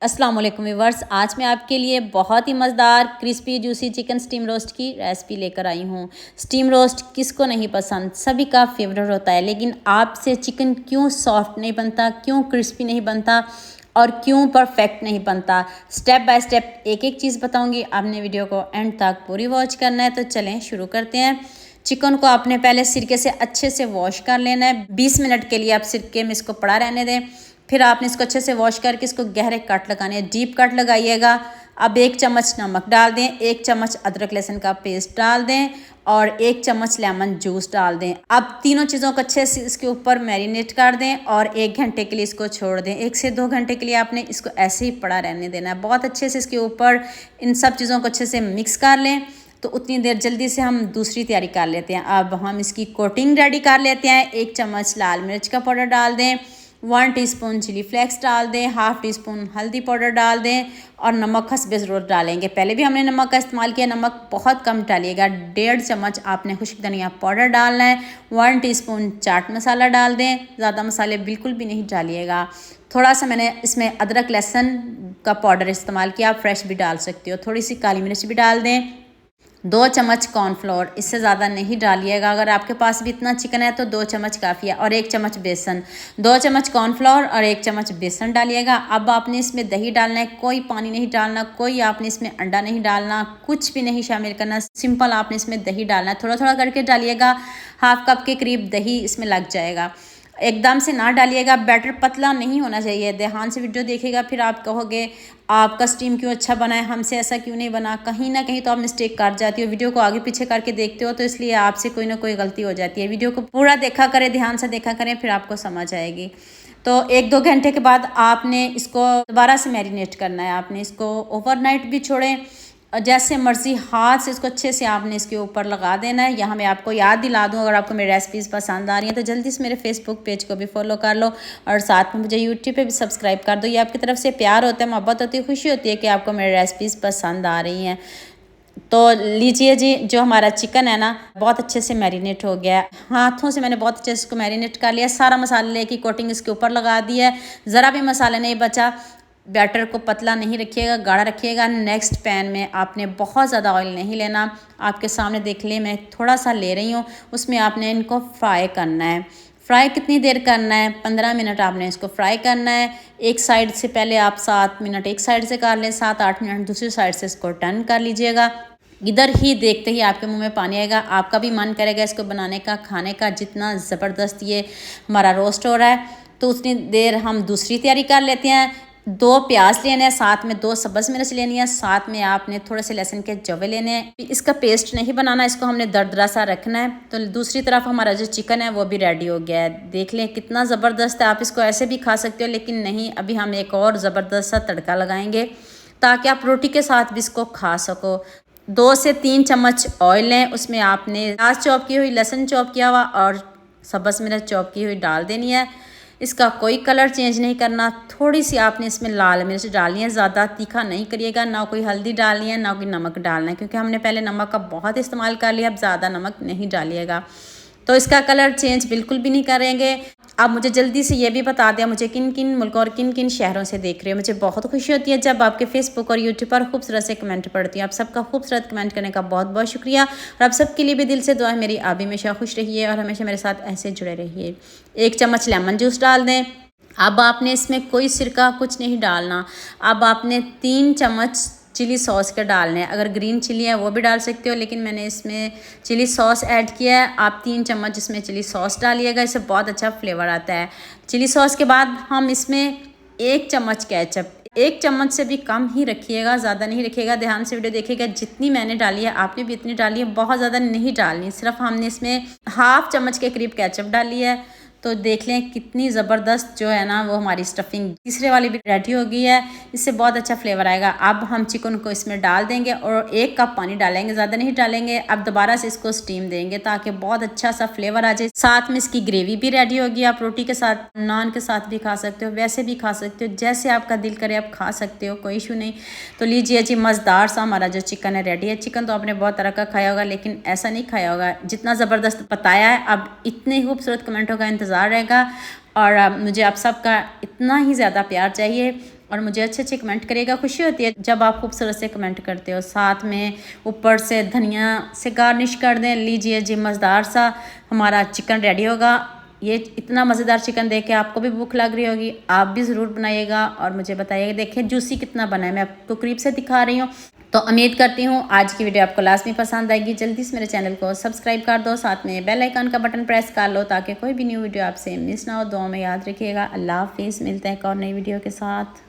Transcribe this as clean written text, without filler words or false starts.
अस्सलाम वालेकुम व्यूअर्स, आज मैं आपके लिए बहुत ही मज़ेदार crispy juicy chicken steam roast की रेसिपी लेकर आई हूँ। स्टीम रोस्ट किसको नहीं पसंद, सभी का फेवरेट होता है। लेकिन आपसे चिकन क्यों सॉफ्ट नहीं बनता, क्यों क्रिस्पी नहीं बनता और क्यों परफेक्ट नहीं बनता, स्टेप बाय स्टेप एक एक चीज़ बताऊँगी। आपने वीडियो को एंड तक पूरी वॉच करना है। तो चलें शुरू करते हैं। चिकन को आपने पहले सिरके से अच्छे से वॉश कर लेना है। 20 मिनट के लिए आप सिरके में इसको पड़ा रहने दें। फिर आपने इसको अच्छे से वॉश करके इसको गहरे कट लगाने हैं, डीप कट लगाइएगा। अब 1 चम्मच नमक डाल दें, 1 चम्मच अदरक लहसुन का पेस्ट डाल दें और 1 चम्मच लेमन जूस डाल दें। अब तीनों चीज़ों को अच्छे से इसके ऊपर मैरिनेट कर दें और 1 घंटे के लिए इसको छोड़ दें। 1 से 2 घंटे के लिए आपने इसको ऐसे ही पड़ा रहने देना है। बहुत अच्छे से इसके ऊपर इन सब चीज़ों को अच्छे से मिक्स कर लें। तो उतनी देर जल्दी से हम दूसरी तैयारी कर लेते हैं। अब हम इसकी कोटिंग रेडी कर लेते हैं। 1 चम्मच लाल मिर्च का पाउडर डाल दें, 1 टीस्पून चिली फ्लेक्स डाल दें, ½ टीस्पून हल्दी पाउडर डाल दें और नमक हस्बे ज़रूरत डालेंगे। पहले भी हमने नमक का इस्तेमाल किया, नमक बहुत कम डालिएगा। 1.5 चम्मच आपने खुश्क धनिया पाउडर डालना है। 1 टीस्पून चाट मसाला डाल दें, ज़्यादा मसाले बिल्कुल भी नहीं डालिएगा। थोड़ा सा मैंने इसमें अदरक लहसुन का पाउडर इस्तेमाल किया, आप फ्रेश भी डाल सकते हो। थोड़ी सी काली मिर्च भी डाल दें। 2 चम्मच कॉर्नफ्लोर, इससे ज़्यादा नहीं डालिएगा। अगर आपके पास भी इतना चिकन है तो 2 चम्मच काफ़ी है। और 1 चम्मच बेसन, 2 चम्मच कॉर्नफ्लोर और 1 चम्मच बेसन डालिएगा। अब आपने इसमें दही डालना है, कोई पानी नहीं डालना, कोई आपने इसमें अंडा नहीं डालना, कुछ भी नहीं शामिल करना। सिंपल आपने इसमें दही डालना है, थोड़ा थोड़ा करके डालिएगा। ½ कप के करीब दही इसमें लग जाएगा। एकदम से ना डालिएगा, बैटर पतला नहीं होना चाहिए। ध्यान से वीडियो देखिएगा, फिर आप कहोगे आपका स्टीम क्यों अच्छा बना है, हमसे ऐसा क्यों नहीं बना। कहीं ना कहीं तो आप मिस्टेक कर जाती हो, वीडियो को आगे पीछे करके देखते हो तो इसलिए आपसे कोई ना कोई गलती हो जाती है। वीडियो को पूरा देखा करें, ध्यान से देखा करें, फिर आपको समझ आएगी। तो 1-2 घंटे के बाद आपने इसको दोबारा से मैरिनेट करना है। आपने इसको ओवरनाइट भी छोड़ें, जैसे मर्ज़ी हाथ से इसको अच्छे से आपने इसके ऊपर लगा देना है। यहाँ मैं आपको याद दिला दूँ, अगर आपको मेरी रेसिपीज़ पसंद आ रही हैं तो जल्दी से मेरे फेसबुक पेज को भी फॉलो कर लो और साथ में मुझे यूट्यूब पे भी सब्सक्राइब कर दो। ये आपकी तरफ से प्यार होता है, मोहब्बत होती है, खुशी होती है कि आपको मेरी रेसिपीज़ पसंद आ रही हैं। तो लीजिए जी, जो हमारा चिकन है ना बहुत अच्छे से मैरिनेट हो गया है। हाथों से मैंने बहुत अच्छे से इसको मैरिनेट कर लिया। सारा मसाले की कोटिंग इसके ऊपर लगा दी है, ज़रा भी मसाला नहीं बचा। बैटर को पतला नहीं रखिएगा, गाढ़ा रखिएगा। नेक्स्ट पैन में आपने बहुत ज़्यादा ऑयल नहीं लेना। आपके सामने देख ले, मैं थोड़ा सा ले रही हूँ। उसमें आपने इनको फ्राई करना है। फ्राई कितनी देर करना है? 15 मिनट आपने इसको फ्राई करना है। एक साइड से पहले आप 7 मिनट एक साइड से कर लें, 7-8 मिनट दूसरी साइड से इसको टर्न कर लीजिएगा। इधर ही देखते ही आपके मुंह में पानी आएगा, आपका भी मन करेगा इसको बनाने का, खाने का। जितना ज़बरदस्त ये हमारा रोस्ट हो रहा है, तो उतनी देर हम दूसरी तैयारी कर लेते हैं। 2 प्याज लेने हैं, साथ में 2 सब्ज़ मिर्च लेनी है, साथ में आपने थोड़े से लहसुन के जवे लेने हैं। इसका पेस्ट नहीं बनाना, इसको हमने दरदरा सा रखना है। तो दूसरी तरफ हमारा जो चिकन है वो भी रेडी हो गया है। देख लें कितना ज़बरदस्त है। आप इसको ऐसे भी खा सकते हो, लेकिन नहीं, अभी हम एक और ज़बरदस्त सा तड़का लगाएंगे ताकि आप रोटी के साथ भी इसको खा सको। 2 से 3 चम्मच ऑयल लें, उसमें आपने प्याज चॉप की हुई, लहसुन चॉप किया हुआ और सब्ज़ मिर्च चॉप की हुई डाल देनी है। इसका कोई कलर चेंज नहीं करना। थोड़ी सी आपने इसमें लाल मिर्च डालनी है, ज़्यादा तीखा नहीं करिएगा। ना कोई हल्दी डालनी है, ना कोई नमक डालना है, क्योंकि हमने पहले नमक का बहुत इस्तेमाल कर लिया। अब ज़्यादा नमक नहीं डालिएगा। तो इसका कलर चेंज बिल्कुल भी नहीं करेंगे। आप मुझे जल्दी से ये भी बता दें, मुझे किन किन मुल्कों और किन किन शहरों से देख रहे हो। मुझे बहुत खुशी होती है जब आपके फेसबुक और यूट्यूब पर खूबसूरत से कमेंट पढ़ती हूँ। आप सबका खूबसूरत कमेंट करने का बहुत बहुत शुक्रिया। और आप सबके लिए भी दिल से दुआ है मेरी, आप भी हमेशा खुश रहिए और हमेशा मेरे साथ ऐसे जुड़े रहिए। 1 चम्मच लेमन जूस डाल दें। अब आपने इसमें कोई सिरका कुछ नहीं डालना। अब आपने 3 चम्मच चिली सॉस के डालने हैं। अगर ग्रीन चिली है वो भी डाल सकते हो, लेकिन मैंने इसमें चिली सॉस ऐड किया है। आप 3 चम्मच इसमें चिली सॉस डालिएगा, इससे बहुत अच्छा फ्लेवर आता है। चिली सॉस के बाद हम इसमें 1 चम्मच केचप, 1 चम्मच से भी कम ही रखिएगा, ज़्यादा नहीं रखिएगा। ध्यान से वीडियो देखिएगा, जितनी मैंने डाली है आपने भी इतनी डाली है, बहुत ज़्यादा नहीं डालनी। सिर्फ हमने इसमें ½ चम्मच के करीब केचप डाली है। तो देख लें कितनी ज़बरदस्त जो है ना वो हमारी स्टफिंग तीसरे वाली भी रेडी हो गई है। इससे बहुत अच्छा फ्लेवर आएगा। अब हम चिकन को इसमें डाल देंगे और 1 कप पानी डालेंगे, ज़्यादा नहीं डालेंगे। अब दोबारा से इसको स्टीम देंगे ताकि बहुत अच्छा सा फ्लेवर आ जाए। साथ में इसकी ग्रेवी भी रेडी होगी। आप रोटी के साथ, नान के साथ भी खा सकते हो, वैसे भी खा सकते हो, जैसे आपका दिल करे आप खा सकते हो, कोई इशू नहीं। तो लीजिए जी, मज़ेदार सा हमारा जो चिकन है रेडी है। चिकन तो आपने बहुत तरह का खाया होगा, लेकिन ऐसा नहीं खाया होगा जितना ज़बरदस्त बताया है। अब इतने खूबसूरत कमेंटों का इंतज़ार रहेगा और मुझे आप सबका इतना ही ज़्यादा प्यार चाहिए। और मुझे अच्छे अच्छे कमेंट करिएगा। खुशी होती है जब आप खूबसूरत से कमेंट करते हो। साथ में ऊपर से धनिया से गार्निश कर दें। लीजिए जी, मज़ेदार सा हमारा चिकन रेडी होगा। ये इतना मज़ेदार चिकन देख के आपको भी भूख लग रही होगी, आप भी ज़रूर बनाइएगा और मुझे बताइएगा। देखें जूसी कितना बना है, मैं आपको करीब से दिखा रही हूँ। तो उम्मीद करती हूँ आज की वीडियो आपको लाजमी पसंद आएगी। जल्दी से मेरे चैनल को सब्सक्राइब कर दो, साथ में बेल आइकन का बटन प्रेस कर लो ताकि कोई भी न्यू वीडियो आपसे मिस ना हो। दुआ में याद रखिएगा। अल्लाह हाफिज़, मिलते हैं एक और नई वीडियो के साथ।